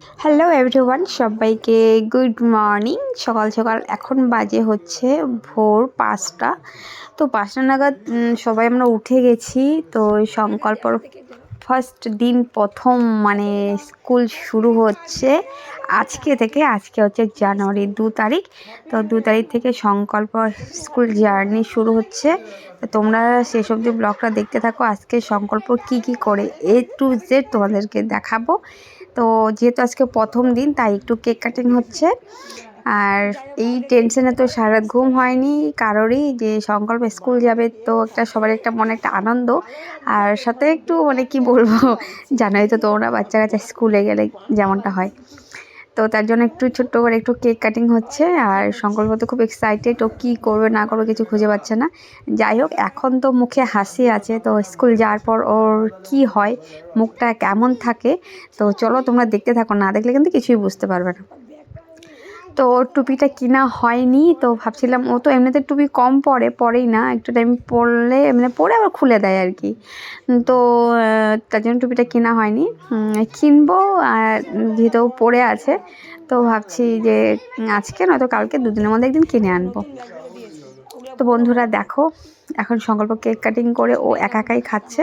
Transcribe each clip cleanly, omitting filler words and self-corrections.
Hello everyone, সবাইকে good morning. সকাল সকাল এখন বাজে হচ্ছে ভোর 5টা। তো 5টা নাগাদ সবাই আমরা উঠে গেছি। তো সংকল্পর ফার্স্ট দিন প্রথম মানে স্কুল শুরু হচ্ছে আজকে থেকে। আজকে হচ্ছে জানুয়ারি 2 তারিখ। তো 2 তারিখ থেকে সংকল্প স্কুল জার্নি শুরু হচ্ছে। তো তোমরা শেষ অবধি ব্লগটা দেখতে থাকো। আজকে সংকল্প কি করে A to Z তোমাদেরকে দেখাবো। তো যেহেতু আজকে প্রথম দিন তাই একটু কেক কাটিং হচ্ছে। আর এই টেনশনে তো সারা ঘুম হয়নি কারোরই, যে সংকল্প স্কুল যাবে। তো সবার একটা মনে একটা আনন্দ, আর সাথে একটু মানে কি বলবো, জানোই তো তোমরা বাচ্চা কাচ্চা স্কুলে গেলে যেমনটা হয়। তো তার জন্য একটু ছোট্ট করে একটু কেক কাটিং হচ্ছে। আর সংকল্প তো খুব এক্সাইটেড, ও কী করবে না করবে কিছু খুঁজে পাচ্ছে না। যাই হোক, এখন তো মুখে হাসি আছে। তো স্কুল যাওয়ার পর ওর কি হয়, মুখটা কেমন থাকে, তো চলো তোমরা দেখতে থাকো। না দেখলে কিন্তু কিছুই বুঝতে পারবে না। তো ওর টুপিটা কিনা হয়নি। তো ভাবছিলাম, ও তো এমনিতে টুপি কম পরেই না, একটু টাইম পরলে এমনি পরে আবার খুলে দেয় আর কি। তো তার জন্য টুপিটা কেনা হয়নি। কিনবো, আর যেহেতু পরে আছে তো ভাবছি যে আজকে নয়তো কালকে, দুদিনের মধ্যে একদিন কিনে আনবো। তো বন্ধুরা দেখো, এখন সংকল্প কেক কাটিং করে ও একাই খাচ্ছে।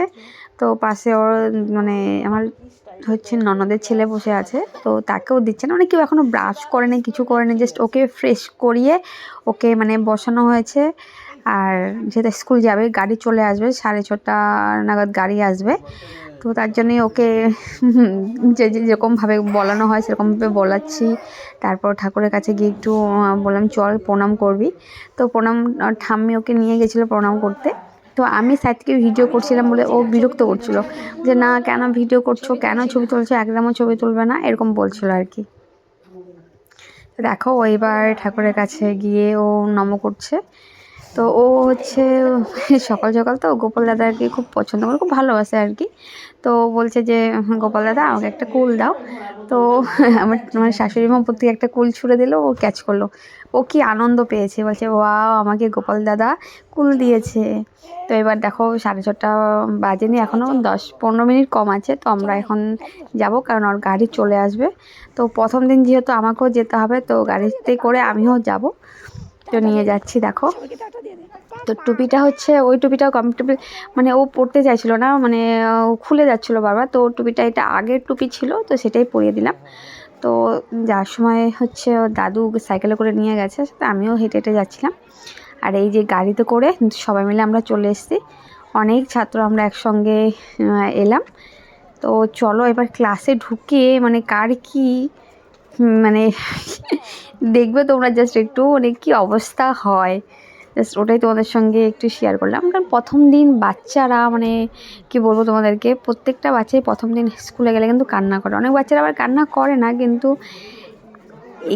তো পাশে ওর মানে আমার হচ্ছে ননদের ছেলে বসে আছে। তো তাকেও দিচ্ছে না, মানে কেউ এখনও ব্রাশ করে নেই, কিছু করে নেই, জাস্ট ওকে ফ্রেশ করিয়ে ওকে মানে বসানো হয়েছে। আর যেহেতু স্কুল যাবে, গাড়ি চলে আসবে 6:30 নাগাদ গাড়ি আসবে। তো তার জন্যই ওকে যেরকমভাবে বলানো হয় সেরকমভাবে বলাচ্ছি। তারপর ঠাকুরের কাছে গিয়ে একটু বললাম চল প্রণাম করবি। তো প্রণাম, ঠাম্মি ওকে নিয়ে গেছিলো প্রণাম করতে। তো আমি সাইড থেকে ভিডিও করছিলাম বলে ও বিরক্ত করছিল, যে না কেন ভিডিও করছো, কেন ছবি তুলছো, একদমও ছবি তুলবে না, এরকম বলছিল আর কি। দেখো ও এবার ঠাকুরের কাছে গিয়ে ও নম করছে। তো ও হচ্ছে সকাল সকাল তো গোপাল দাদা আর কি খুব পছন্দ করে, খুব ভালোবাসে আর কি। তো বলছে যে গোপাল দাদা আমাকে একটা কুল দাও। তো আমার শাশুড়ি মা প্রতি একটা কুল ছুঁড়ে দিল, ও ক্যাচ করলো। ও কি আনন্দ পেয়েছে, বলছে ওয়াও আমাকে গোপাল দাদা কুল দিয়েছে। তো এবার দেখো 6:30 বাজেনি, এখনও 10-15 মিনিট কম আছে। তো আমরা এখন যাব, কারণ ওর গাড়ি চলে আসবে। তো প্রথম দিন যেহেতু আমাকেও যেতে হবে, তো গাড়িতে করে আমিও যাব। তো নিয়ে যাচ্ছি দেখো। তো টুপিটা হচ্ছে ওই টুপিটাও কমফর্টেবল, মানে ও পরতে চাইছিল না, মানে খুলে যাচ্ছিলো বারবার। তো টুপিটা এটা আগের টুপি ছিল, তো সেটাই পরিয়ে দিলাম। তো যাওয়ার সময় হচ্ছে ও দাদু সাইকেলে করে নিয়ে গেছে, সাথে আমিও হেঁটে হেঁটে যাচ্ছিলাম। আর এই যে গাড়িতে করে সবাই মিলে আমরা চলে এসেছি, অনেক ছাত্র আমরা একসঙ্গে এলাম। তো চলো এবার ক্লাসে ঢুকে মানে কার কি মানে দেখবে তোমরা, জাস্ট একটু মানে কী অবস্থা হয়, জাস্ট ওটাই তোমাদের সঙ্গে একটু শেয়ার করলাম। কারণ প্রথম দিন বাচ্চারা মানে কি বলবো তোমাদেরকে, প্রত্যেকটা বাচ্চাই প্রথম দিন স্কুলে গেলে কিন্তু কান্না করে। অনেক বাচ্চারা আবার কান্না করে না, কিন্তু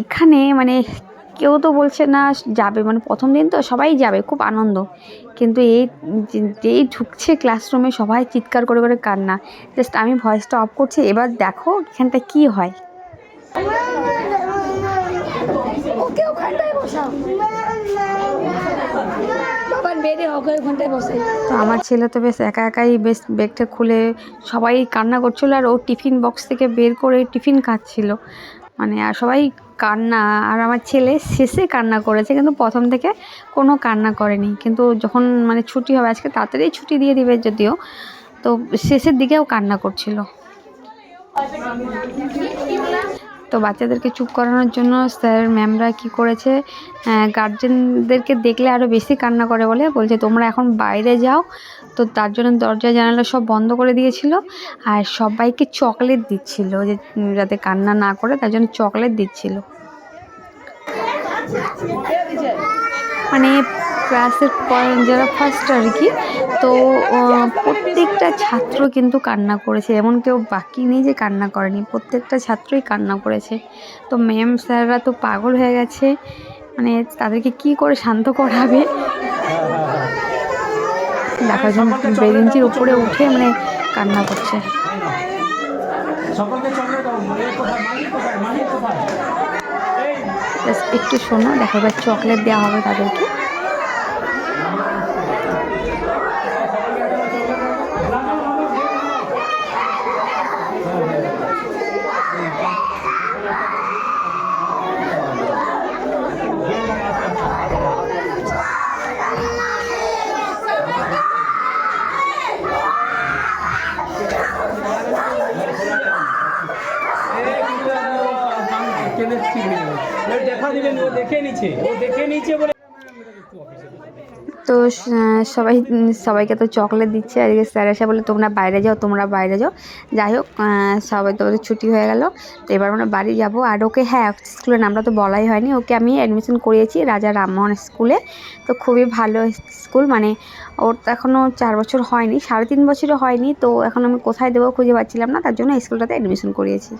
এখানে মানে কেউ তো বলছে না যাবে, মানে প্রথম দিন তো সবাই যাবে, খুব আনন্দ। কিন্তু যেই ঢুকছে ক্লাসরুমে সবাই চিৎকার করে করে কান্না। জাস্ট আমি ভয়েসটা অফ করছি, এবার দেখো এখানটা কি হয়। তো আমার ছেলে তো বেশ একাই বেশ ব্যাগটা খুলে সবাই কান্না করছিল, আর ও টিফিন বক্স থেকে বের করে টিফিন খাচ্ছিল, মানে আর সবাই কান্না। আর আমার ছেলে শেষে কান্না করেছে, কিন্তু প্রথম থেকে কোনো কান্না করেনি। কিন্তু যখন মানে ছুটি হবে, আজকে তাড়াতাড়ি ছুটি দিয়ে দিবে যদিও, তো শেষের দিকেও কান্না করছিল। তো বাচ্চাদেরকে চুপ করানোর জন্য স্যার ম্যামরা কি করেছে, গার্জেনদেরকে দেখলে আরও বেশি কান্না করে বলছে তোমরা এখন বাইরে যাও। তো তার জন্য দরজা জানালা সব বন্ধ করে দিয়েছিল, আর সবাইকে চকলেট দিচ্ছিল, যে যাতে কান্না না করে তার জন্য চকলেট দিচ্ছিল। মানে ক্লাসের যারা ফার্স্ট আর কি, তো প্রত্যেকটা ছাত্র কিন্তু কান্না করেছে, এমন কেউ বাকি নেই যে কান্না করেনি, প্রত্যেকটা ছাত্রই কান্না করেছে। তো ম্যাম স্যাররা তো পাগল হয়ে গেছে, মানে তাদেরকে কি করে শান্ত করাবে। দেখো একজন বেঞ্চের উপরে উঠে মানে কান্না করছে। একটু শোনো, দেখো এবার চকলেট দেওয়া হবে তাদেরকে। দিবেন, ও দেখে নিচ্ছে বলে। তো সবাইকে তো চকলেট দিচ্ছে। আজকে স্যার এসে বলে তোমরা বাইরে যাও, তোমরা বাইরে যাও। যাই হোক, সবাই তো ওদের ছুটি হয়ে গেল। তো এবার আমরা বাড়ি যাব। আর ওকে, হ্যাঁ, স্কুলের নামটা তো বলাই হয়নি, ওকে আমি অ্যাডমিশন করিয়েছি রাজা রামমোহন স্কুলে। তো খুবই ভালো স্কুল, মানে ওর তো এখনও 4 বছর হয়নি, 3.5 বছরও হয়নি। তো এখন আমি কোথায় দেবো খুঁজে পাচ্ছিলাম না, তার জন্য স্কুলটাতে অ্যাডমিশন করিয়েছি।